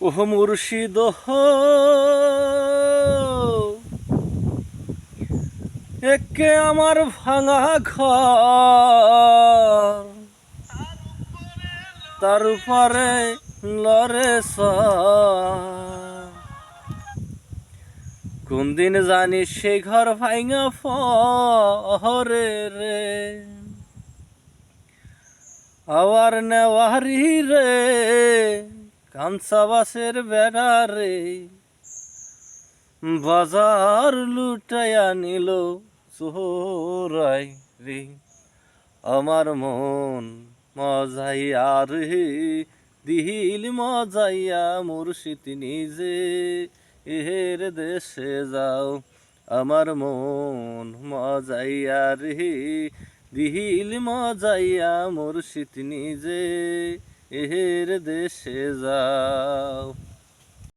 ওহ মুর্শিদ একে আমার ভাঙা ঘর তার উপরে লরে কোন দিন জানিস সেই ঘর ভাঙা ফরে রে আবার নেওয়ারি রে কাঞ্চা বাসের বেড়া রে বাজার লুটাইয়া নিল চোরাই রে আমার মন মজাইয়া রে দিল মজাইয়া মুর্শিদ নিজে এর দেশে যাও আমার মন মজাইয়া রে দিল মজাইয়া মুর্শিদ নিজে এর দেশে যাও।